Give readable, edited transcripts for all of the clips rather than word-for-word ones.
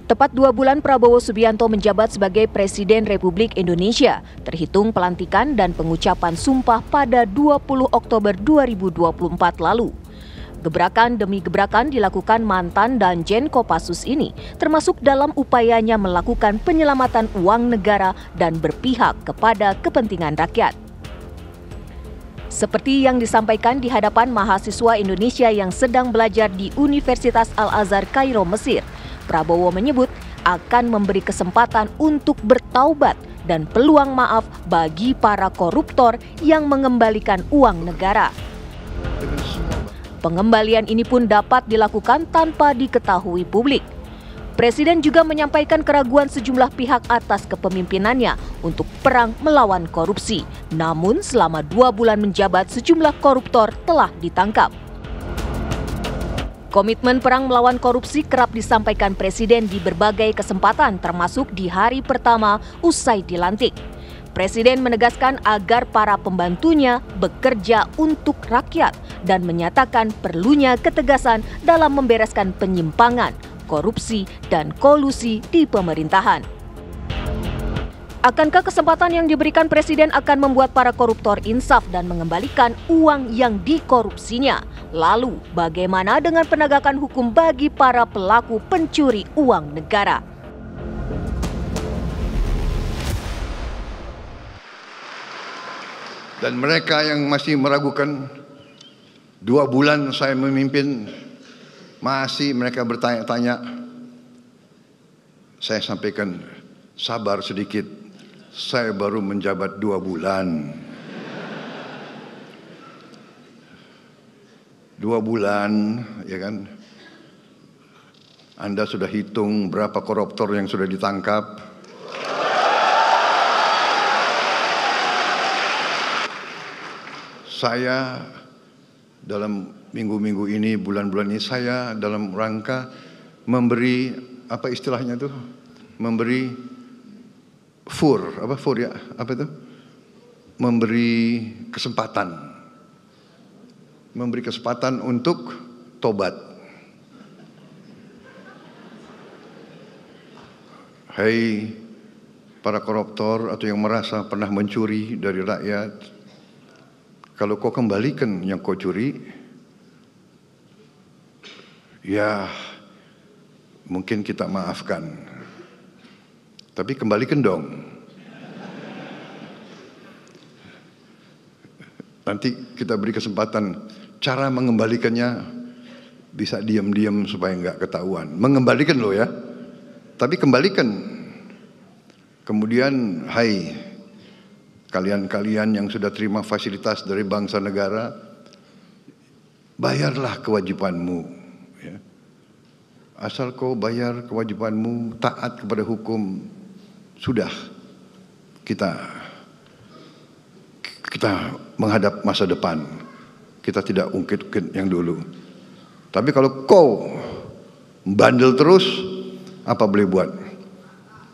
Tepat 2 bulan Prabowo Subianto menjabat sebagai Presiden Republik Indonesia, terhitung pelantikan dan pengucapan sumpah pada 20 Oktober 2024 lalu. Gebrakan demi gebrakan dilakukan mantan Danjen Kopassus ini, termasuk dalam upayanya melakukan penyelamatan uang negara dan berpihak kepada kepentingan rakyat. Seperti yang disampaikan di hadapan mahasiswa Indonesia yang sedang belajar di Universitas Al-Azhar Kairo, Mesir, Prabowo menyebut akan memberi kesempatan untuk bertaubat dan peluang maaf bagi para koruptor yang mengembalikan uang negara. Pengembalian ini pun dapat dilakukan tanpa diketahui publik. Presiden juga menyampaikan keraguan sejumlah pihak atas kepemimpinannya untuk perang melawan korupsi. Namun selama 2 bulan menjabat, sejumlah koruptor telah ditangkap. Komitmen perang melawan korupsi kerap disampaikan Presiden di berbagai kesempatan, termasuk di hari pertama usai dilantik. Presiden menegaskan agar para pembantunya bekerja untuk rakyat dan menyatakan perlunya ketegasan dalam membereskan penyimpangan, korupsi, dan kolusi di pemerintahan. Akankah kesempatan yang diberikan Presiden akan membuat para koruptor insaf dan mengembalikan uang yang dikorupsinya? Lalu, bagaimana dengan penegakan hukum bagi para pelaku pencuri uang negara? Dan mereka yang masih meragukan, 2 bulan saya memimpin, masih mereka bertanya-tanya, saya sampaikan, sabar sedikit, saya baru menjabat 2 bulan. 2 bulan, ya kan? Anda sudah hitung berapa koruptor yang sudah ditangkap? Saya dalam minggu-minggu ini, bulan-bulan ini, saya dalam rangka memberi, apa istilahnya itu? Memberi memberi kesempatan untuk tobat. Hai para koruptor atau yang merasa pernah mencuri dari rakyat, kalau kau kembalikan yang kau curi, ya mungkin kita maafkan. Tapi kembalikan dong. Nanti kita beri kesempatan, cara mengembalikannya bisa diam-diam supaya nggak ketahuan. Mengembalikan loh ya, tapi kembalikan. Kemudian, hai kalian-kalian yang sudah terima fasilitas dari bangsa negara, bayarlah kewajibanmu. Ya. Asal kau bayar kewajibanmu, taat kepada hukum, sudah kita menghadap masa depan. Kita tidak ungkit-ungkit yang dulu. Tapi kalau kau bandel terus, apa boleh buat?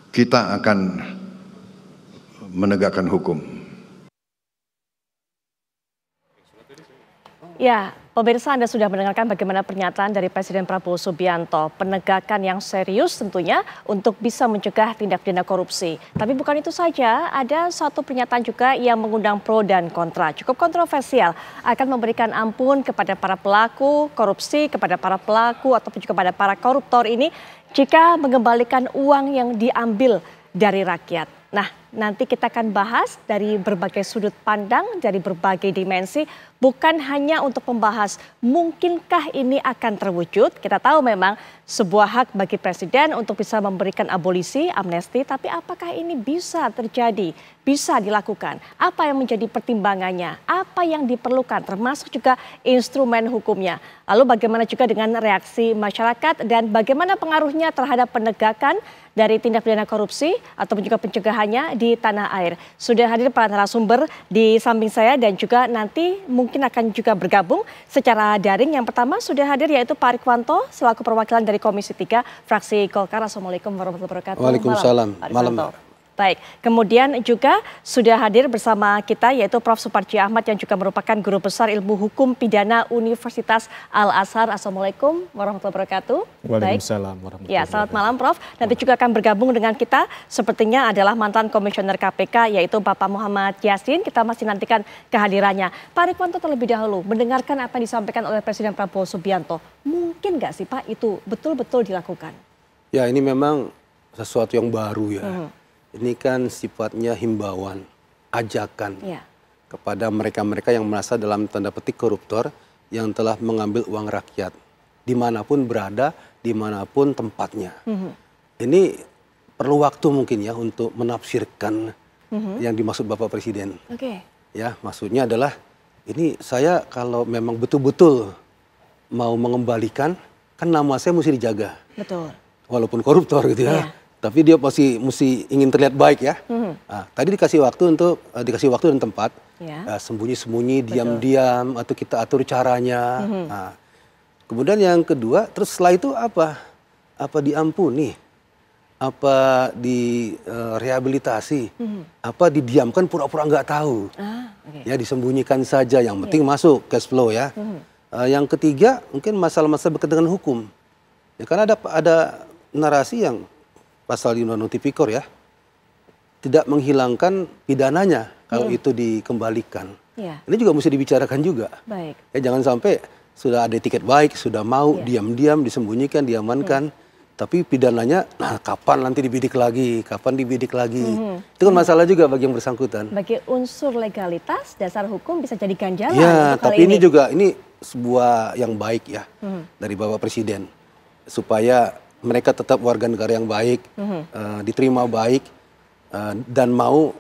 Kita akan menegakkan hukum. Ya, pemirsa, Anda sudah mendengarkan bagaimana pernyataan dari Presiden Prabowo Subianto. Penegakan yang serius tentunya untuk bisa mencegah tindak pidana korupsi. Tapi bukan itu saja, ada satu pernyataan juga yang mengundang pro dan kontra. Cukup kontroversial, akan memberikan ampun kepada para pelaku korupsi, kepada para pelaku ataupun juga kepada para koruptor ini jika mengembalikan uang yang diambil dari rakyat. Nah, nanti kita akan bahas dari berbagai sudut pandang, dari berbagai dimensi, bukan hanya untuk membahas mungkinkah ini akan terwujud. Kita tahu memang sebuah hak bagi Presiden untuk bisa memberikan abolisi, amnesti, tapi apakah ini bisa terjadi, bisa dilakukan? Apa yang menjadi pertimbangannya? Apa yang diperlukan, termasuk juga instrumen hukumnya? Lalu bagaimana juga dengan reaksi masyarakat dan bagaimana pengaruhnya terhadap penegakan dari tindak pidana korupsi ataupun juga pencegahannya di tanah air. Sudah hadir para narasumber di samping saya dan juga nanti mungkin akan juga bergabung secara daring. Yang pertama sudah hadir yaitu Pak Rikwanto selaku perwakilan dari Komisi 3 fraksi Golkar. Assalamualaikum warahmatullahi wabarakatuh. Waalaikumsalam. Malam. Baik, kemudian juga sudah hadir bersama kita yaitu Prof. Suparji Ahmad yang juga merupakan Guru Besar Ilmu Hukum Pidana Universitas Al-Azhar. Assalamualaikum warahmatullahi wabarakatuh. Waalaikumsalam warahmatullahi wabarakatuh. Ya, selamat malam Prof. Nanti juga akan bergabung dengan kita sepertinya adalah mantan Komisioner KPK yaitu Bapak Muhammad Yassin. Kita masih nantikan kehadirannya. Pak Rikwanto terlebih dahulu mendengarkan apa yang disampaikan oleh Presiden Prabowo Subianto. Mungkin nggak sih Pak itu betul-betul dilakukan? Ya, ini memang sesuatu yang baru ya. Ini kan sifatnya himbauan, ajakan kepada mereka-mereka yang merasa dalam tanda petik koruptor yang telah mengambil uang rakyat. Dimanapun berada, dimanapun tempatnya. Ini perlu waktu mungkin ya untuk menafsirkan yang dimaksud Bapak Presiden. Ya, maksudnya adalah ini saya kalau memang betul-betul mau mengembalikan, kan nama saya mesti dijaga. Betul. Walaupun koruptor gitu ya. Tapi dia mesti ingin terlihat baik ya. Nah, tadi dikasih waktu dan tempat, sembunyi-sembunyi, diam-diam, atau kita atur caranya. Nah, kemudian yang kedua, terus setelah itu apa? Apa diampuni? Apa direhabilitasi? Apa didiamkan pura-pura nggak tahu? Ya disembunyikan saja. Yang penting masuk cash flow ya. Yang ketiga mungkin masalah-masalah berkaitan dengan hukum. Ya, karena ada narasi yang pasal di Undang-Undang Tipikor ya, tidak menghilangkan pidananya kalau itu dikembalikan. Ini juga mesti dibicarakan juga. Ya, jangan sampai sudah ada tiket baik, sudah mau diam-diam, disembunyikan, diamankan, tapi pidananya, nah kapan nanti dibidik lagi, kapan dibidik lagi. Itu kan masalah juga bagi yang bersangkutan. Bagi unsur legalitas, dasar hukum bisa jadi ganjalan. Ya, tapi ini juga ini sebuah yang baik ya dari Bapak Presiden, supaya mereka tetap warga negara yang baik, diterima baik, dan mau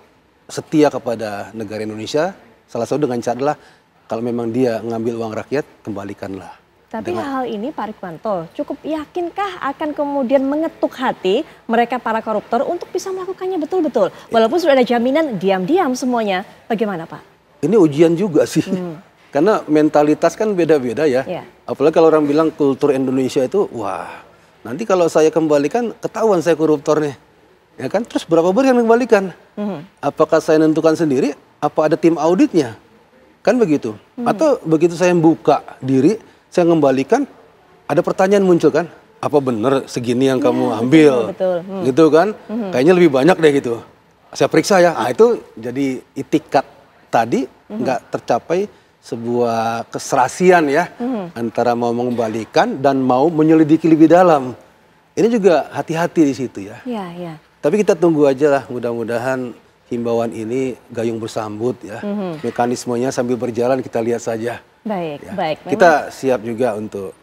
setia kepada negara Indonesia. Salah satu dengan cara adalah kalau memang dia ngambil uang rakyat, kembalikanlah. Tapi hal ini Pak Rikwanto, cukup yakinkah akan kemudian mengetuk hati mereka para koruptor untuk bisa melakukannya betul-betul? Walaupun sudah ada jaminan diam-diam semuanya, bagaimana Pak? Ini ujian juga sih, karena mentalitas kan beda-beda ya. Apalagi kalau orang bilang kultur Indonesia itu, wah, nanti kalau saya kembalikan, ketahuan saya koruptornya. Ya kan? Terus berapa yang mengembalikan? Apakah saya nentukan sendiri? Apa ada tim auditnya? Kan begitu. Atau begitu saya buka diri, saya kembalikan, ada pertanyaan muncul kan? Apa benar segini yang kamu ambil? Betul. Gitu kan? Kayaknya lebih banyak deh gitu. Saya periksa ya. Nah, itu jadi itikat tadi nggak tercapai sebuah keserasian ya antara mau mengembalikan dan mau menyelidiki lebih dalam. Ini juga hati-hati di situ ya. Tapi kita tunggu aja lah, mudah-mudahan himbauan ini gayung bersambut ya. Mekanismenya sambil berjalan kita lihat saja. Baik. Kita siap juga untuk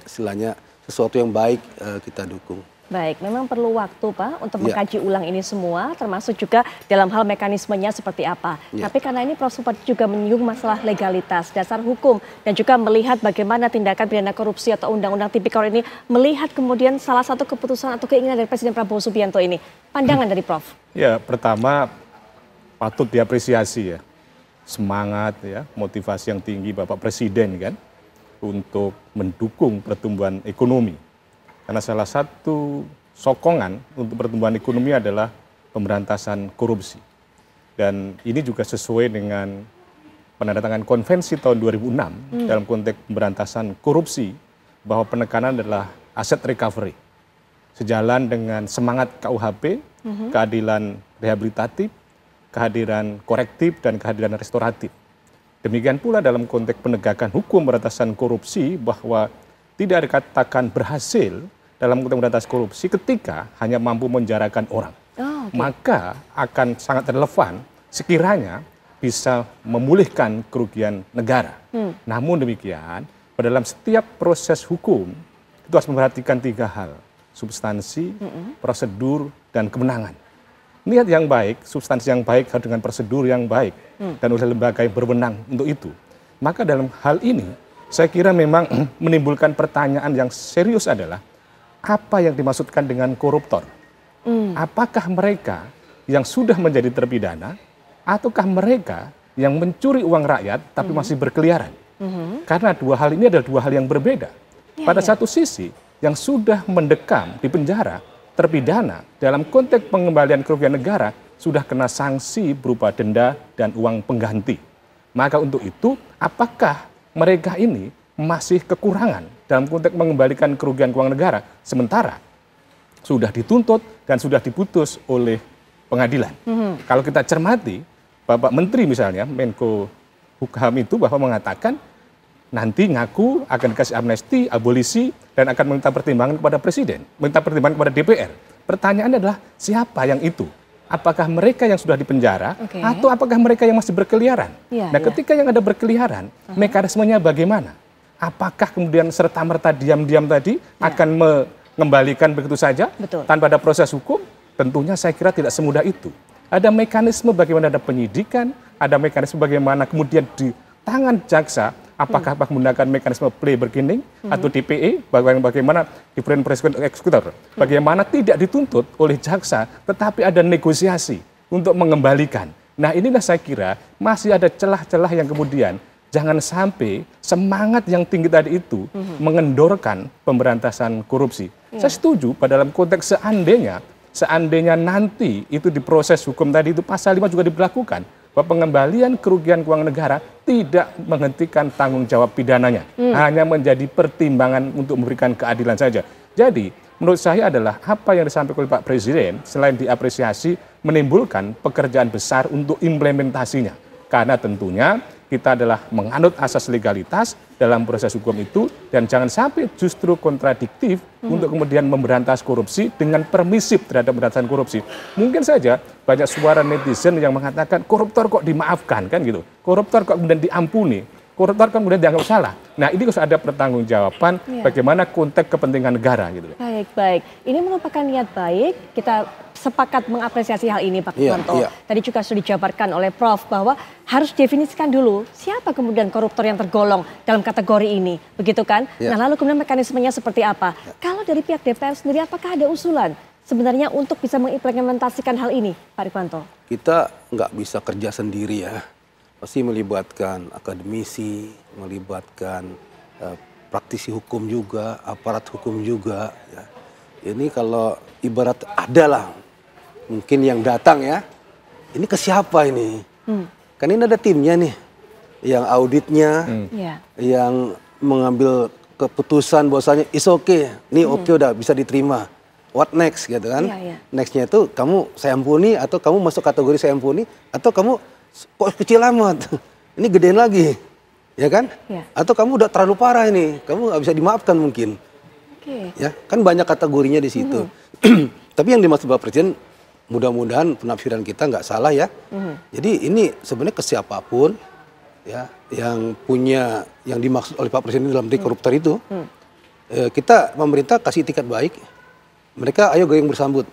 istilahnya sesuatu yang baik kita dukung. Baik, memang perlu waktu Pak untuk mengkaji ulang ini semua, termasuk juga dalam hal mekanismenya seperti apa. Tapi karena ini Prof. Suparji juga menyinggung masalah legalitas, dasar hukum, dan juga melihat bagaimana tindakan pidana korupsi atau Undang-Undang Tipikor ini melihat kemudian salah satu keputusan atau keinginan dari Presiden Prabowo Subianto ini. Pandangan dari Prof. Ya, pertama patut diapresiasi ya, semangat ya, motivasi yang tinggi Bapak Presiden kan untuk mendukung pertumbuhan ekonomi. Karena salah satu sokongan untuk pertumbuhan ekonomi adalah pemberantasan korupsi. Dan ini juga sesuai dengan penandatangan konvensi tahun 2006 dalam konteks pemberantasan korupsi, bahwa penekanan adalah aset recovery. Sejalan dengan semangat KUHP, keadilan rehabilitatif, kehadiran korektif, dan kehadiran restoratif. Demikian pula dalam konteks penegakan hukum pemberantasan korupsi, bahwa tidak dikatakan berhasil dalam konteks pemberantasan korupsi ketika hanya mampu menjarakan orang. Maka akan sangat relevan sekiranya bisa memulihkan kerugian negara. Namun demikian, dalam setiap proses hukum itu harus memperhatikan 3 hal: substansi, prosedur, dan kemenangan. Niat yang baik, substansi yang baik harus dengan prosedur yang baik, dan oleh lembaga yang berwenang untuk itu. Maka dalam hal ini, saya kira memang menimbulkan pertanyaan yang serius adalah, apa yang dimaksudkan dengan koruptor? Apakah mereka yang sudah menjadi terpidana, ataukah mereka yang mencuri uang rakyat tapi masih berkeliaran? Karena 2 hal ini adalah 2 hal yang berbeda. Pada satu sisi, yang sudah mendekam di penjara terpidana dalam konteks pengembalian kerugian negara sudah kena sanksi berupa denda dan uang pengganti. Maka untuk itu, apakah mereka ini masih kekurangan dalam konteks mengembalikan kerugian keuangan negara, sementara sudah dituntut dan sudah diputus oleh pengadilan. Kalau kita cermati, Bapak Menteri misalnya, Menko Hukum itu bahwa mengatakan nanti ngaku akan dikasih amnesti, abolisi, dan akan meminta pertimbangan kepada Presiden, minta pertimbangan kepada DPR. Pertanyaannya adalah siapa yang itu? Apakah mereka yang sudah dipenjara atau apakah mereka yang masih berkeliaran? Nah, ketika yang ada berkeliaran, mekanismenya bagaimana? Apakah kemudian serta-merta diam-diam tadi akan mengembalikan begitu saja tanpa ada proses hukum? Tentunya saya kira tidak semudah itu. Ada mekanisme bagaimana ada penyidikan, ada mekanisme bagaimana kemudian di tangan jaksa, apakah menggunakan mekanisme plea bargaining atau DPE, bagaimana different prosecutor executor, bagaimana tidak dituntut oleh jaksa, tetapi ada negosiasi untuk mengembalikan. Nah, inilah saya kira masih ada celah-celah yang kemudian jangan sampai semangat yang tinggi tadi itu mengendorkan pemberantasan korupsi. Saya setuju pada dalam konteks seandainya nanti itu diproses hukum tadi itu pasal 5 juga diberlakukan, bahwa pengembalian kerugian keuangan negara tidak menghentikan tanggung jawab pidananya, hanya menjadi pertimbangan untuk memberikan keadilan saja. Jadi menurut saya adalah apa yang disampaikan oleh Pak Presiden selain diapresiasi menimbulkan pekerjaan besar untuk implementasinya, karena tentunya kita adalah menganut asas legalitas dalam proses hukum itu, dan jangan sampai justru kontradiktif untuk kemudian memberantas korupsi dengan permisif terhadap pemberantasan korupsi. Mungkin saja banyak suara netizen yang mengatakan koruptor kok dimaafkan, kan gitu. Koruptor kok kemudian diampuni, koruptor kan kemudian dianggap salah. Nah, ini harus ada pertanggungjawaban bagaimana konteks kepentingan negara gitu. Baik. Ini merupakan niat baik, kita sepakat mengapresiasi hal ini Pak Purwanto. Tadi juga sudah dijabarkan oleh Prof bahwa harus definisikan dulu siapa kemudian koruptor yang tergolong dalam kategori ini, begitu kan? Nah, lalu kemudian mekanismenya seperti apa? Kalau dari pihak DPR sendiri, apakah ada usulan sebenarnya untuk bisa mengimplementasikan hal ini, Pak Purwanto? Kita nggak bisa kerja sendiri ya, pasti melibatkan akademisi, melibatkan praktisi hukum juga, aparat hukum juga. Ya. Ini kalau ibarat adalah mungkin yang datang ya, ini ke siapa ini? Kan ini ada timnya nih, yang auditnya, yang mengambil keputusan bahwasanya is okay, ini oke udah bisa diterima. What next gitu kan? Nextnya itu kamu saya ampuni, atau kamu masuk kategori saya ampuni, atau kamu kok kecil amat, ini gedein lagi, ya kan? Atau kamu udah terlalu parah ini, kamu nggak bisa dimaafkan mungkin. Ya, kan banyak kategorinya di situ. Tapi yang dimaksud Bapak Presiden, mudah-mudahan penafsiran kita nggak salah ya. Jadi ini sebenarnya ke siapapun ya yang punya yang dimaksud oleh Pak Presiden dalam anti koruptor itu, kita pemerintah kasih tiket baik. Mereka ayo goyang bersambut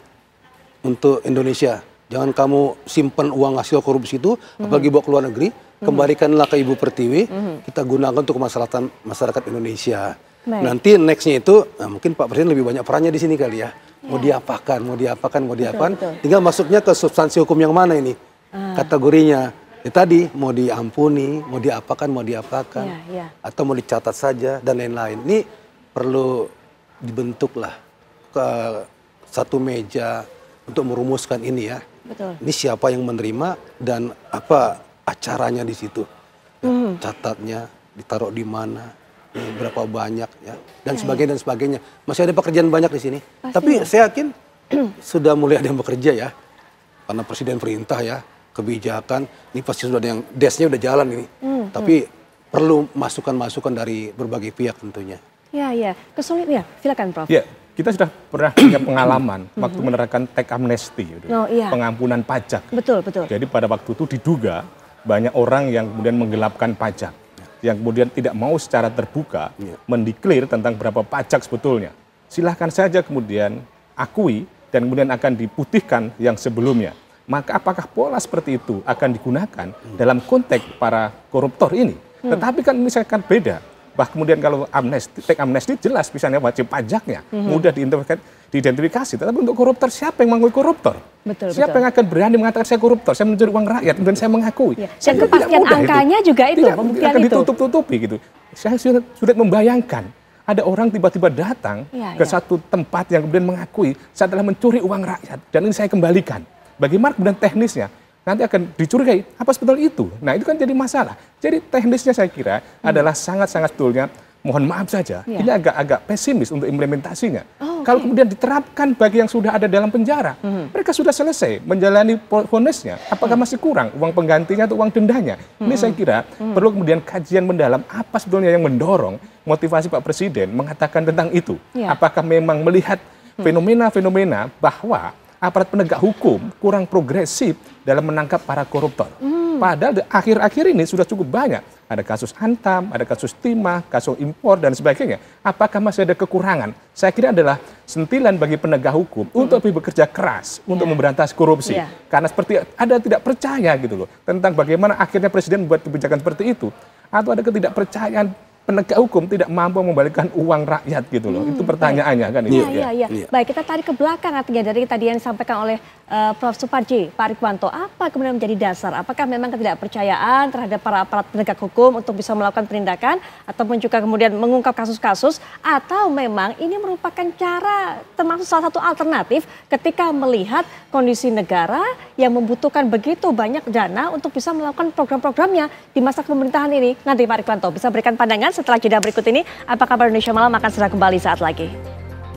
untuk Indonesia. Jangan kamu simpan uang hasil korupsi itu, apalagi bawa ke luar negeri, kembalikanlah ke Ibu Pertiwi, kita gunakan untuk kemaslahatan masyarakat Indonesia. Nanti nextnya itu, nah mungkin Pak Presiden lebih banyak perannya di sini kali ya. Mau diapakan. Tinggal masuknya ke substansi hukum yang mana ini kategorinya. Ya tadi mau diampuni, mau diapakan, atau mau dicatat saja dan lain-lain. Ini perlu dibentuklah ke satu meja untuk merumuskan ini ya. Ini siapa yang menerima dan apa acaranya di situ. Catatnya ditaruh di mana. Berapa banyak ya dan sebagainya. Masih ada pekerjaan banyak di sini. Tapi saya yakin sudah mulai ada yang bekerja ya, karena Presiden perintah ya, kebijakan ini pasti sudah ada yang desnya udah jalan ini. Tapi perlu masukan dari berbagai pihak tentunya. Kesulitan ya, silakan Prof. Ya, kita sudah pernah punya pengalaman waktu menerapkan tax amnesty, pengampunan pajak. Betul. Jadi pada waktu itu diduga banyak orang yang kemudian menggelapkan pajak, yang kemudian tidak mau secara terbuka mendeklar tentang berapa pajak sebetulnya. Silahkan saja kemudian akui dan kemudian akan diputihkan yang sebelumnya. Maka apakah pola seperti itu akan digunakan dalam konteks para koruptor ini? Tetapi kan ini saya kan beda. Bah kemudian kalau tax amnesty jelas misalnya wajib pajaknya, mudah diidentifikasi. Tetapi untuk koruptor, siapa yang mengakui koruptor? Siapa yang akan berani mengatakan saya koruptor, saya mencuri uang rakyat, kemudian saya mengakui. Dan kepastian angkanya itu juga itu, akan ditutup-tutupi gitu. Saya sudah membayangkan ada orang tiba-tiba datang ke satu tempat yang kemudian mengakui saya telah mencuri uang rakyat dan ini saya kembalikan. Bagaimana kemudian teknisnya? Nanti akan dicurigai, apa sebetulnya itu? Nah itu kan jadi masalah. Jadi teknisnya saya kira adalah sangat-sangat sebetulnya, mohon maaf saja, ini agak pesimis untuk implementasinya. Kalau kemudian diterapkan bagi yang sudah ada dalam penjara, mereka sudah selesai menjalani vonisnya, apakah masih kurang uang penggantinya atau uang dendanya? Ini saya kira perlu kemudian kajian mendalam apa sebetulnya yang mendorong motivasi Pak Presiden mengatakan tentang itu. Apakah memang melihat fenomena-fenomena bahwa aparat penegak hukum kurang progresif dalam menangkap para koruptor. Padahal akhir-akhir ini sudah cukup banyak. Ada kasus Antam, ada kasus timah, kasus impor, dan sebagainya. Apakah masih ada kekurangan? Saya kira adalah sentilan bagi penegak hukum untuk lebih bekerja keras untuk memberantas korupsi. Karena seperti ada tidak percaya gitu loh tentang bagaimana akhirnya Presiden membuat kebijakan seperti itu. Atau ada ketidakpercayaan penegak hukum tidak mampu membalikan uang rakyat gitu loh. Itu pertanyaannya kan itu. Iya. Baik, kita tarik ke belakang artinya dari tadi yang disampaikan oleh Prof. Suparji, Pak Rikwanto. Apa kemudian menjadi dasar? Apakah memang ketidakpercayaan terhadap para aparat penegak hukum untuk bisa melakukan penindakan ataupun juga kemudian mengungkap kasus-kasus, atau memang ini merupakan cara termasuk salah satu alternatif ketika melihat kondisi negara yang membutuhkan begitu banyak dana untuk bisa melakukan program-programnya di masa pemerintahan ini? Nanti Pak Rikwanto bisa berikan pandangan setelah jeda berikut ini. Apa kabar Indonesia Malam akan segera kembali saat lagi.